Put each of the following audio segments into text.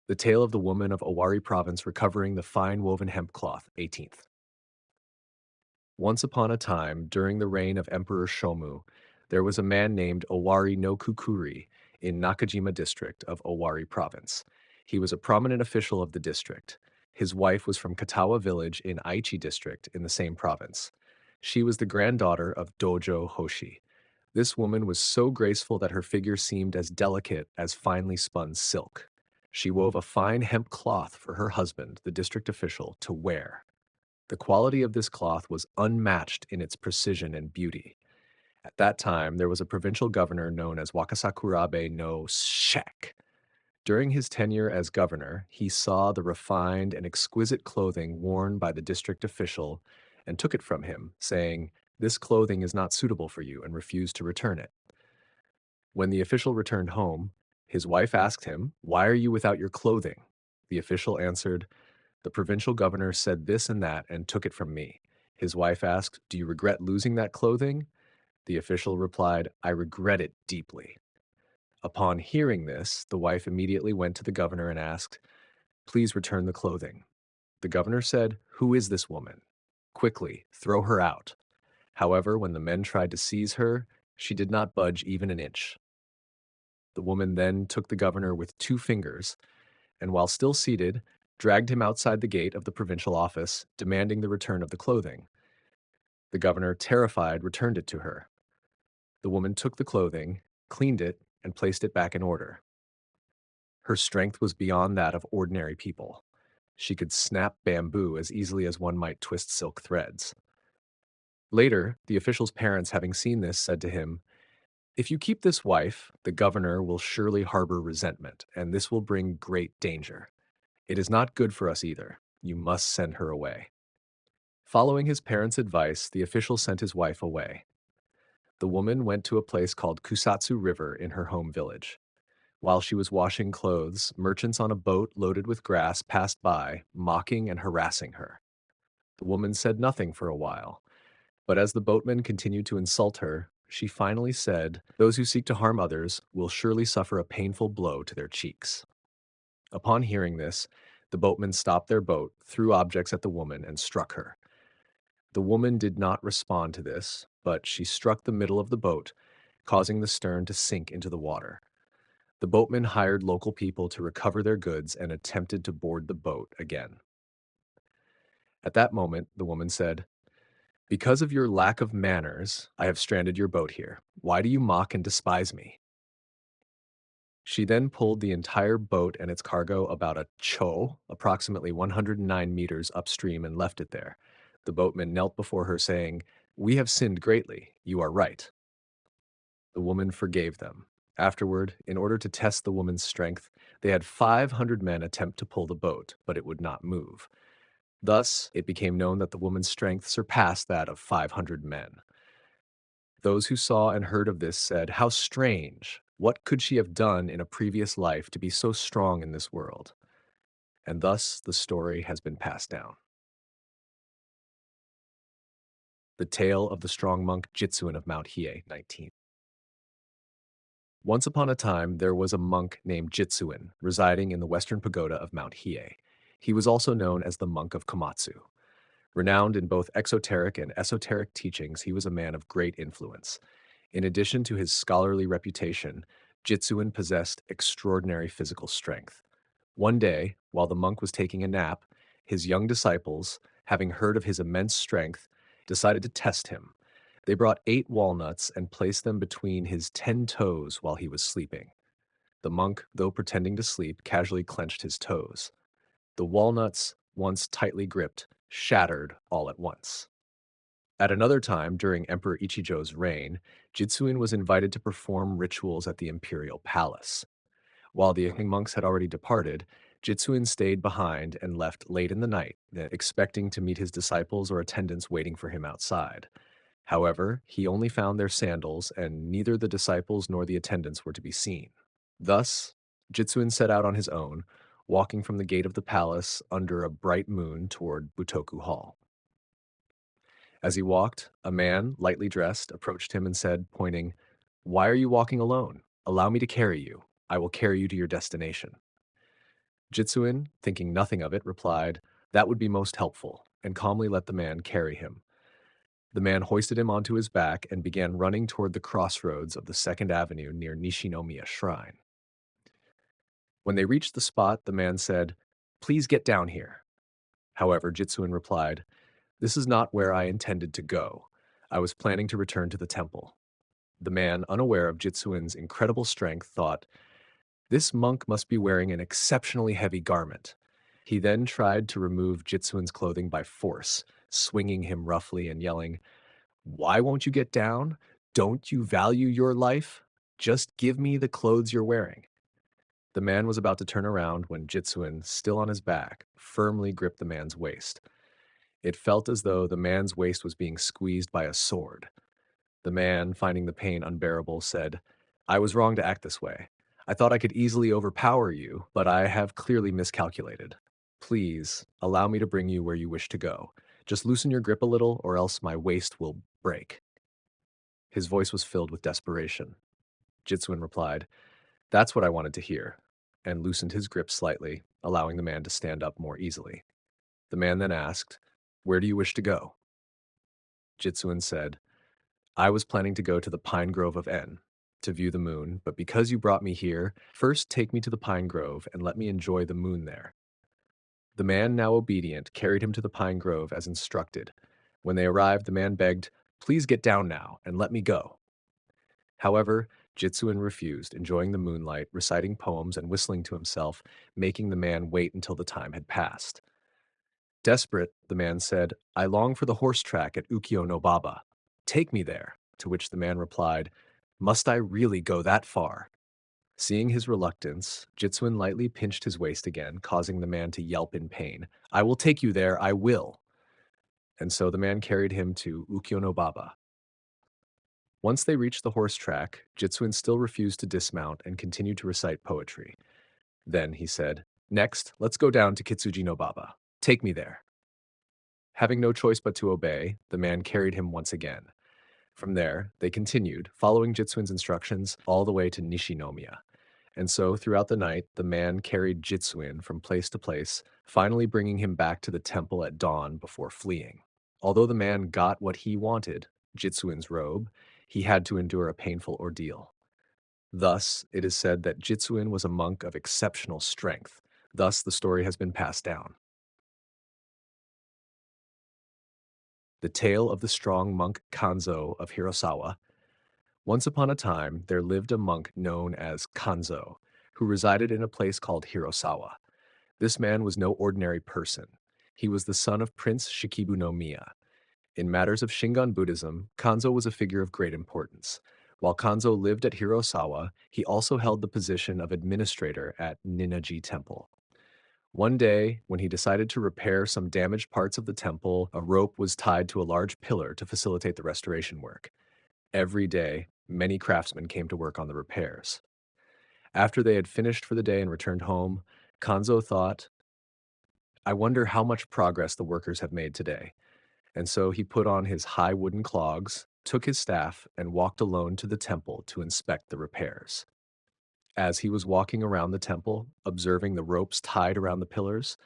The Tale of the Woman of Owari Province Recovering the Fine Woven Hemp Cloth, 18th. Once upon a time, during the reign of Emperor Shomu, there was a man named Owari no Kukuri in Nakajima district of Owari Province. He was a prominent official of the district. His wife was from Katawa village in Aichi district in the same province. She was the granddaughter of Dojo Hoshi. This woman was so graceful that her figure seemed as delicate as finely spun silk. She wove a fine hemp cloth for her husband, the district official, to wear. The quality of this cloth was unmatched in its precision and beauty. At that time, there was a provincial governor known as Wakasakurabe no Shek. During his tenure as governor, he saw the refined and exquisite clothing worn by the district official and took it from him, saying, "This clothing is not suitable for you," and refused to return it. When the official returned home, his wife asked him, "Why are you without your clothing?" The official answered, "The provincial governor said this and that and took it from me." His wife asked, "Do you regret losing that clothing?" The official replied, "I regret it deeply." Upon hearing this, the wife immediately went to the governor and asked, "Please return the clothing." The governor said, "Who is this woman? Quickly, throw her out." However, when the men tried to seize her, she did not budge even an inch. The woman then took the governor with 2 fingers, and while still seated, dragged him outside the gate of the provincial office, demanding the return of the clothing. The governor, terrified, returned it to her. The woman took the clothing, cleaned it, and placed it back in order. Her strength was beyond that of ordinary people. She could snap bamboo as easily as one might twist silk threads. Later, the official's parents, having seen this, said to him, "If you keep this wife, the governor will surely harbor resentment, and this will bring great danger. It is not good for us either. You must send her away." Following his parents' advice, the official sent his wife away. The woman went to a place called Kusatsu River in her home village. While she was washing clothes, merchants on a boat loaded with grass passed by, mocking and harassing her. The woman said nothing for a while, but as the boatmen continued to insult her, she finally said, "Those who seek to harm others will surely suffer a painful blow to their cheeks." Upon hearing this, the boatmen stopped their boat, threw objects at the woman, and struck her. The woman did not respond to this, but she struck the middle of the boat, causing the stern to sink into the water. The boatmen hired local people to recover their goods and attempted to board the boat again. At that moment, the woman said, "Because of your lack of manners, I have stranded your boat here. Why do you mock and despise me?" She then pulled the entire boat and its cargo about a cho, approximately 109 meters upstream, and left it there. The boatmen knelt before her, saying, "We have sinned greatly. You are right." The woman forgave them. Afterward, in order to test the woman's strength, they had 500 men attempt to pull the boat, but it would not move. Thus, it became known that the woman's strength surpassed that of 500 men. Those who saw and heard of this said, "How strange! What could she have done in a previous life to be so strong in this world?" And thus the story has been passed down. The Tale of the Strong Monk Jitsuin of Mount Hiei, 19. Once upon a time, there was a monk named Jitsuin residing in the western pagoda of Mount Hiei. He was also known as the Monk of Komatsu. Renowned in both exoteric and esoteric teachings, he was a man of great influence. In addition to his scholarly reputation, Jitsuin possessed extraordinary physical strength. One day, while the monk was taking a nap, his young disciples, having heard of his immense strength, decided to test him. They brought 8 walnuts and placed them between his 10 toes while he was sleeping. The monk, though pretending to sleep, casually clenched his toes. The walnuts, once tightly gripped, shattered all at once. At another time, during Emperor Ichijo's reign, Jitsuin was invited to perform rituals at the imperial palace. While the monks had already departed, Jitsuin stayed behind and left late in the night, expecting to meet his disciples or attendants waiting for him outside. However, he only found their sandals, and neither the disciples nor the attendants were to be seen. Thus, Jitsuin set out on his own, walking from the gate of the palace under a bright moon toward Butoku Hall. As he walked, a man, lightly dressed, approached him and said, pointing, "Why are you walking alone? Allow me to carry you. I will carry you to your destination." Jitsuin, thinking nothing of it, replied, "That would be most helpful," and calmly let the man carry him. The man hoisted him onto his back and began running toward the crossroads of the Second Avenue near Nishinomiya Shrine. When they reached the spot, the man said, "Please get down here." However, Jitsuin replied, "This is not where I intended to go. I was planning to return to the temple." The man, unaware of Jitsuin's incredible strength, thought, "This monk must be wearing an exceptionally heavy garment." He then tried to remove Jitsuin's clothing by force, swinging him roughly and yelling, "Why won't you get down? Don't you value your life? Just give me the clothes you're wearing." The man was about to turn around when Jitsuin, still on his back, firmly gripped the man's waist. It felt as though the man's waist was being squeezed by a sword. The man, finding the pain unbearable, said, "I was wrong to act this way. I thought I could easily overpower you, but I have clearly miscalculated. Please, allow me to bring you where you wish to go. Just loosen your grip a little, or else my waist will break." His voice was filled with desperation. Jitsuin replied, "That's what I wanted to hear," and loosened his grip slightly, allowing the man to stand up more easily. The man then asked, "Where do you wish to go?" Jitsuin said, "I was planning to go to the Pine Grove of En to view the moon, but because you brought me here, first take me to the Pine Grove and let me enjoy the moon there." The man, now obedient, carried him to the Pine Grove as instructed. When they arrived, the man begged, "Please get down now and let me go." However, Jitsuin refused, enjoying the moonlight, reciting poems and whistling to himself, making the man wait until the time had passed. Desperate, the man said, "I long for the horse track at Ukiyo no Baba. Take me there." To which the man replied, "Must I really go that far?" Seeing his reluctance, Jitsuin lightly pinched his waist again, causing the man to yelp in pain. "I will take you there, I will." And so the man carried him to Ukiyo no Baba. Once they reached the horse track, Jitsuin still refused to dismount and continued to recite poetry. Then he said, "Next, let's go down to Kitsuji no Baba. Take me there." Having no choice but to obey, the man carried him once again. From there, they continued, following Jitsuin's instructions, all the way to Nishinomiya. And so, throughout the night, the man carried Jitsuin from place to place, finally bringing him back to the temple at dawn before fleeing. Although the man got what he wanted, Jitsuin's robe, he had to endure a painful ordeal. Thus, it is said that Jitsuin was a monk of exceptional strength. Thus, the story has been passed down. The tale of the strong monk Kanzō of Hirosawa. Once upon a time, there lived a monk known as Kanzō, who resided in a place called Hirosawa. This man was no ordinary person. He was the son of Prince Shikibu no Miya. In matters of Shingon Buddhism, Kanzō was a figure of great importance. While Kanzō lived at Hirosawa, he also held the position of administrator at Ninnaji Temple. One day, when he decided to repair some damaged parts of the temple, a rope was tied to a large pillar to facilitate the restoration work. Every day, many craftsmen came to work on the repairs. After they had finished for the day and returned home, Kanzō thought, "I wonder how much progress the workers have made today." And so he put on his high wooden clogs, took his staff, and walked alone to the temple to inspect the repairs. As he was walking around the temple, observing the ropes tied around the pillars,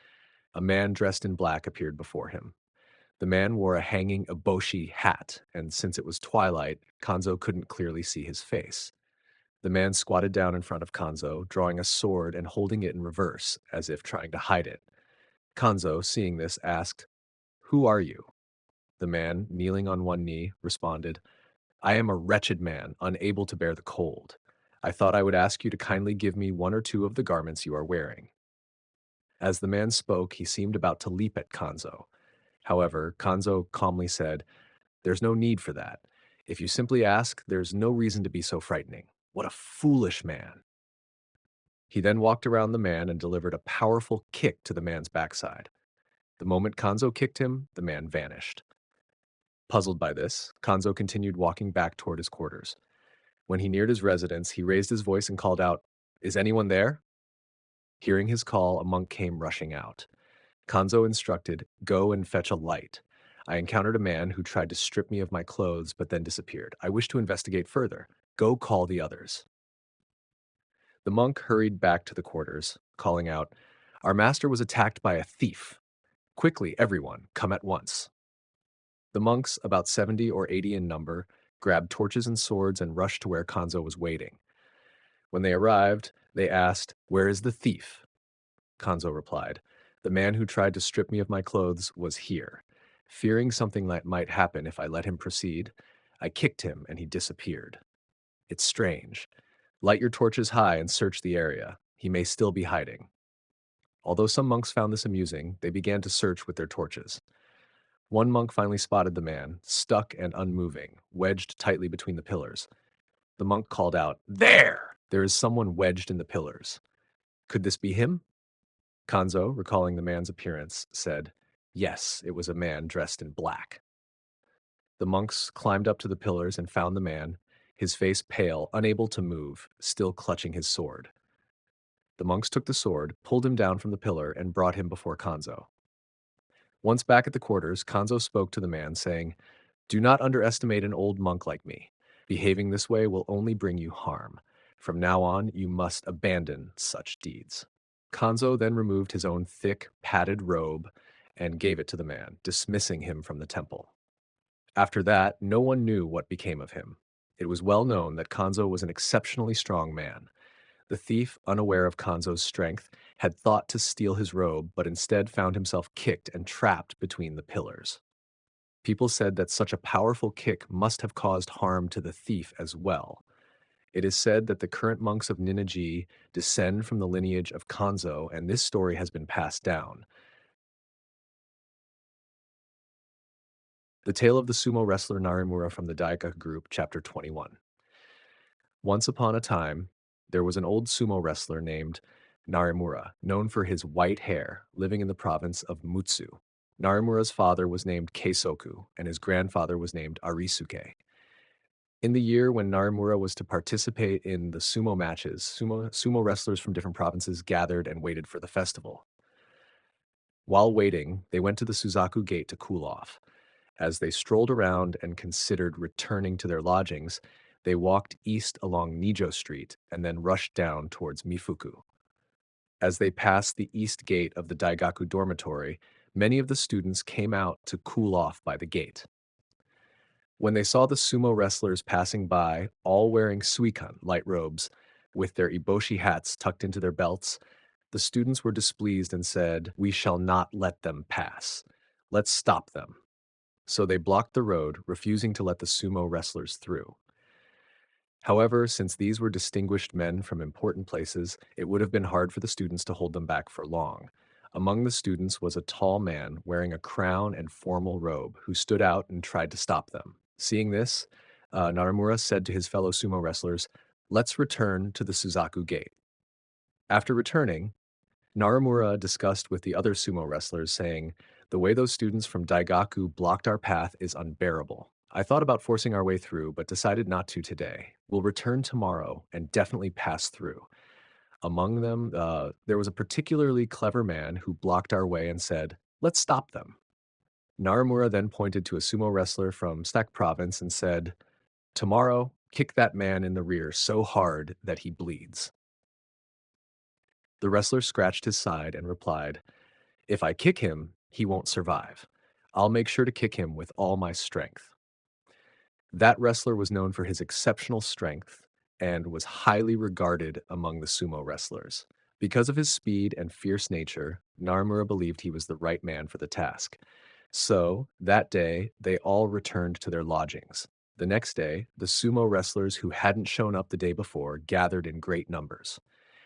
a man dressed in black appeared before him. The man wore a hanging eboshi hat, and since it was twilight, Kanzō couldn't clearly see his face. The man squatted down in front of Kanzō, drawing a sword and holding it in reverse, as if trying to hide it. Kanzō, seeing this, asked, "Who are you?" The man, kneeling on one knee, responded, "I am a wretched man, unable to bear the cold. I thought I would ask you to kindly give me one or two of the garments you are wearing." As the man spoke, he seemed about to leap at Kanzō. However, Kanzō calmly said, "There's no need for that. If you simply ask, there's no reason to be so frightening. What a foolish man." He then walked around the man and delivered a powerful kick to the man's backside. The moment Kanzō kicked him, the man vanished. Puzzled by this, Kanzō continued walking back toward his quarters. When he neared his residence, he raised his voice and called out, "Is anyone there?" Hearing his call, a monk came rushing out. Kanzō instructed, "Go and fetch a light. I encountered a man who tried to strip me of my clothes but then disappeared. I wish to investigate further. Go call the others." The monk hurried back to the quarters, calling out, Our master was attacked by a thief. Quickly, everyone, come at once. The monks, about 70 or 80 in number, grabbed torches and swords and rushed to where Kanzō was waiting. When they arrived, they asked, "Where is the thief?" Kanzō replied, "The man who tried to strip me of my clothes was here. Fearing something that might happen if I let him proceed, I kicked him and he disappeared. It's strange. Light your torches high and search the area. He may still be hiding." Although some monks found this amusing, they began to search with their torches. One monk finally spotted the man, stuck and unmoving, wedged tightly between the pillars. The monk called out, "There! There is someone wedged in the pillars. Could this be him?" Kanzō, recalling the man's appearance, said, "Yes, it was a man dressed in black." The monks climbed up to the pillars and found the man, his face pale, unable to move, still clutching his sword. The monks took the sword, pulled him down from the pillar, and brought him before Kanzō. Once back at the quarters, Kanzō spoke to the man, saying, "Do not underestimate an old monk like me. Behaving this way will only bring you harm. From now on, you must abandon such deeds." Kanzō then removed his own thick, padded robe and gave it to the man, dismissing him from the temple. After that, no one knew what became of him. It was well known that Kanzō was an exceptionally strong man. The thief, unaware of Kanzō's strength, had thought to steal his robe, but instead found himself kicked and trapped between the pillars. People said that such a powerful kick must have caused harm to the thief as well. It is said that the current monks of Ninnaji descend from the lineage of Kanzō, and this story has been passed down. The Tale of the Sumo Wrestler Narimura from the Daigaku Group, Chapter 21. Once upon a time, there was an old sumo wrestler named Narimura, known for his white hair, living in the province of Mutsu. Narimura's father was named Keisoku, and his grandfather was named Arisuke. In the year when Narimura was to participate in the sumo matches, sumo wrestlers from different provinces gathered and waited for the festival. While waiting, they went to the Suzaku Gate to cool off. As they strolled around and considered returning to their lodgings, they walked east along Nijo Street and then rushed down towards Mifuku. As they passed the east gate of the Daigaku dormitory, many of the students came out to cool off by the gate. When they saw the sumo wrestlers passing by, all wearing suikan, light robes, with their iboshi hats tucked into their belts, the students were displeased and said, "We shall not let them pass. Let's stop them." So they blocked the road, refusing to let the sumo wrestlers through. However, since these were distinguished men from important places, it would have been hard for the students to hold them back for long. Among the students was a tall man wearing a crown and formal robe who stood out and tried to stop them. Seeing this, Naramura said to his fellow sumo wrestlers, "Let's return to the Suzaku Gate." After returning, Naramura discussed with the other sumo wrestlers, saying, "The way those students from Daigaku blocked our path is unbearable. I thought about forcing our way through, but decided not to today. We'll return tomorrow and definitely pass through." Among them, there was a particularly clever man who blocked our way and said, "Let's stop them." Naramura then pointed to a sumo wrestler from Stek province and said, "Tomorrow, kick that man in the rear so hard that he bleeds." The wrestler scratched his side and replied, "If I kick him, he won't survive. I'll make sure to kick him with all my strength." That wrestler was known for his exceptional strength and was highly regarded among the sumo wrestlers. Because of his speed and fierce nature, Narimura believed he was the right man for the task. So, that day, they all returned to their lodgings. The next day, the sumo wrestlers who hadn't shown up the day before gathered in great numbers.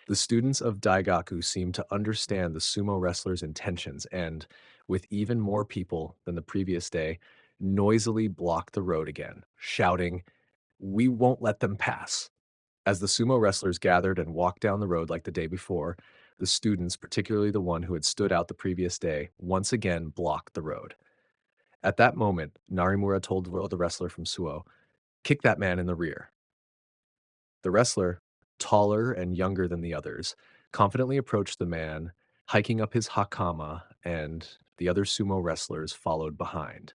The students of Daigaku seemed to understand the sumo wrestlers' intentions and, with even more people than the previous day, noisily blocked the road again, shouting, "We won't let them pass." As the sumo wrestlers gathered and walked down the road like the day before, the students, particularly the one who had stood out the previous day, once again blocked the road. At that moment, Narimura told the wrestler from Suo, "Kick that man in the rear." The wrestler, taller and younger than the others, confidently approached the man, hiking up his hakama, and the other sumo wrestlers followed behind.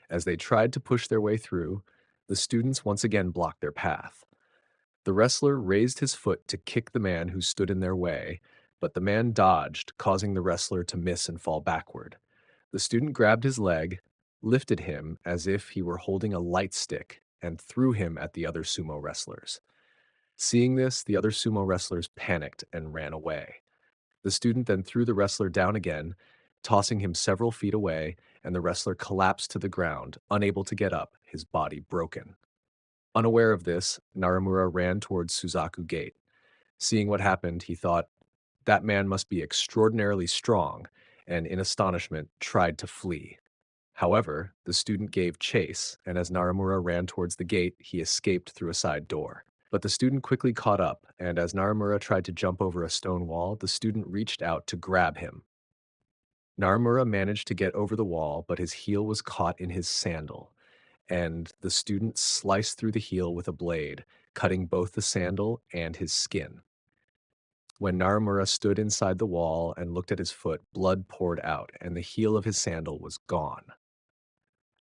As they tried to push their way through, the students once again blocked their path. The wrestler raised his foot to kick the man who stood in their way, but the man dodged, causing the wrestler to miss and fall backward. The student grabbed his leg, lifted him as if he were holding a light stick, and threw him at the other sumo wrestlers. Seeing this, the other sumo wrestlers panicked and ran away. The student then threw the wrestler down again, tossing him several feet away, and the wrestler collapsed to the ground, unable to get up, his body broken. Unaware of this, Naramura ran towards Suzaku Gate. Seeing what happened, he thought, that man must be extraordinarily strong, and in astonishment tried to flee. However, the student gave chase, and as Naramura ran towards the gate, he escaped through a side door. But the student quickly caught up, and as Naramura tried to jump over a stone wall, the student reached out to grab him. Naramura managed to get over the wall, but his heel was caught in his sandal, and the student sliced through the heel with a blade, cutting both the sandal and his skin. When Naramura stood inside the wall and looked at his foot, blood poured out, and the heel of his sandal was gone.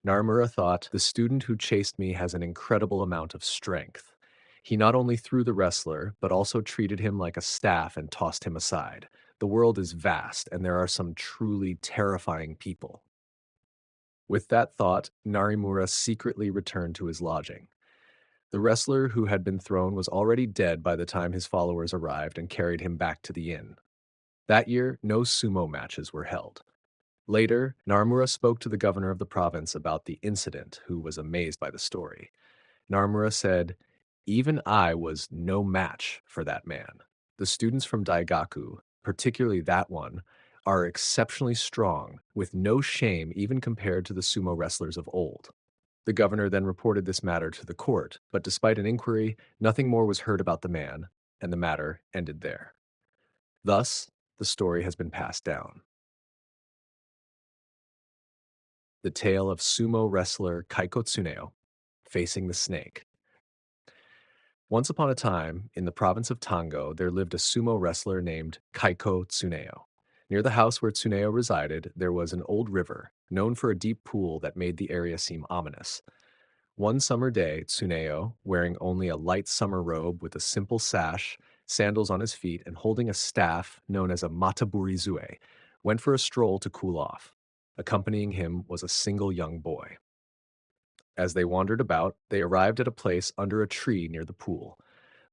Narimura thought, the student who chased me has an incredible amount of strength. He not only threw the wrestler, but also treated him like a staff and tossed him aside. The world is vast, and there are some truly terrifying people. With that thought, Narimura secretly returned to his lodging. The wrestler who had been thrown was already dead by the time his followers arrived and carried him back to the inn. That year, no sumo matches were held. Later, Narimura spoke to the governor of the province about the incident, who was amazed by the story. Narimura said, "Even I was no match for that man. The students from Daigaku, particularly that one, are exceptionally strong, with no shame even compared to the sumo wrestlers of old." The governor then reported this matter to the court, but despite an inquiry, nothing more was heard about the man, and the matter ended there. Thus, the story has been passed down. The tale of sumo wrestler Kaikō Tsuneyo facing the snake. Once upon a time, in the province of Tango, there lived a sumo wrestler named Kaikō Tsuneyo. Near the house where Tsuneyo resided, there was an old river, known for a deep pool that made the area seem ominous. One summer day, Tsuneyo, wearing only a light summer robe with a simple sash, sandals on his feet, and holding a staff known as a mataburizue, went for a stroll to cool off. Accompanying him was a single young boy. As they wandered about, they arrived at a place under a tree near the pool.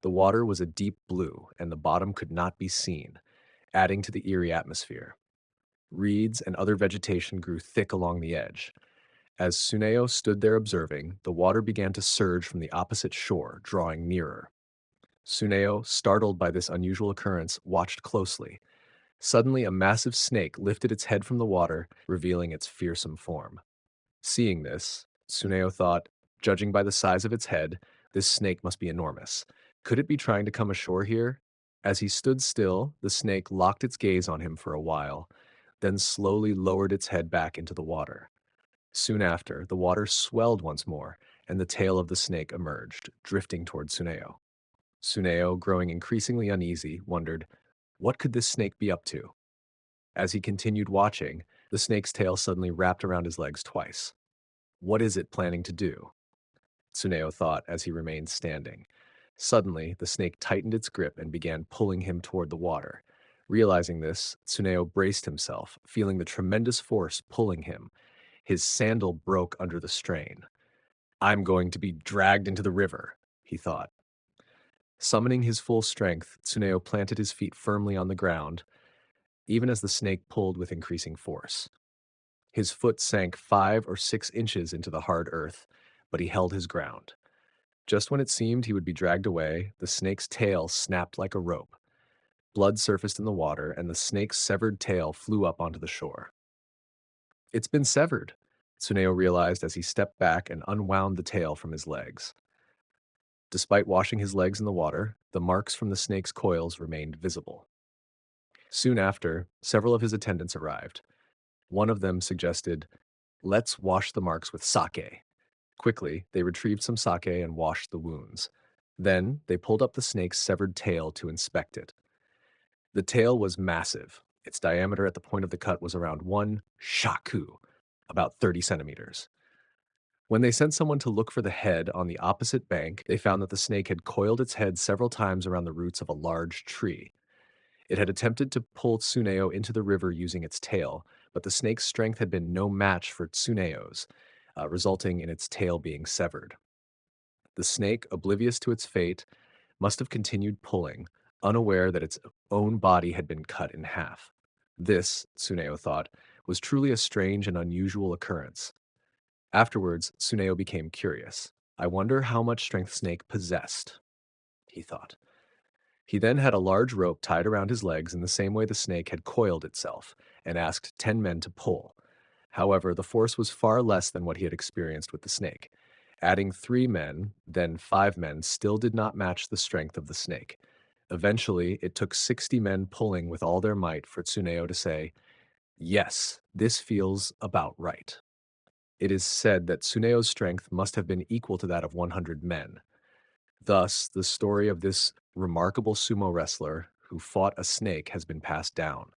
The water was a deep blue, and the bottom could not be seen, adding to the eerie atmosphere. Reeds and other vegetation grew thick along the edge. As Tsuneyo stood there observing, the water began to surge from the opposite shore, drawing nearer. Tsuneyo, startled by this unusual occurrence, watched closely. Suddenly, a massive snake lifted its head from the water, revealing its fearsome form. Seeing this, Tsuneyo thought, judging by the size of its head, this snake must be enormous. Could it be trying to come ashore here? As he stood still, the snake locked its gaze on him for a while, then slowly lowered its head back into the water. Soon after, the water swelled once more, and the tail of the snake emerged, drifting toward Tsuneyo. Tsuneyo, growing increasingly uneasy, wondered, what could this snake be up to? As he continued watching, the snake's tail suddenly wrapped around his legs twice. What is it planning to do? Tsuneyo thought as he remained standing. Suddenly, the snake tightened its grip and began pulling him toward the water. Realizing this, Tsuneyo braced himself, feeling the tremendous force pulling him. His sandal broke under the strain. I'm going to be dragged into the river, he thought. Summoning his full strength, Tsuneyo planted his feet firmly on the ground, even as the snake pulled with increasing force. His foot sank 5 or 6 inches into the hard earth, but he held his ground. Just when it seemed he would be dragged away, the snake's tail snapped like a rope. Blood surfaced in the water, and the snake's severed tail flew up onto the shore. It's been severed, Tsuneyo realized as he stepped back and unwound the tail from his legs. Despite washing his legs in the water, the marks from the snake's coils remained visible. Soon after, several of his attendants arrived. One of them suggested, let's wash the marks with sake. Quickly, they retrieved some sake and washed the wounds. Then, they pulled up the snake's severed tail to inspect it. The tail was massive. Its diameter at the point of the cut was around 1 shaku, about 30 centimeters. When they sent someone to look for the head on the opposite bank, they found that the snake had coiled its head several times around the roots of a large tree. It had attempted to pull Tsuneyo into the river using its tail, but the snake's strength had been no match for Tsuneyo's, resulting in its tail being severed. The snake, oblivious to its fate, must have continued pulling, unaware that its own body had been cut in half. This, Tsuneyo thought, was truly a strange and unusual occurrence. Afterwards, Tsuneyo became curious. I wonder how much strength Snake possessed, he thought. He then had a large rope tied around his legs in the same way the snake had coiled itself, and asked 10 men to pull. However, the force was far less than what he had experienced with the snake. Adding 3 men, then 5 men, still did not match the strength of the snake. Eventually, it took 60 men pulling with all their might for Tsuneyo to say, "Yes, this feels about right." It is said that Tsuneyo's strength must have been equal to that of 100 men. Thus, the story of this remarkable sumo wrestler who fought a snake has been passed down.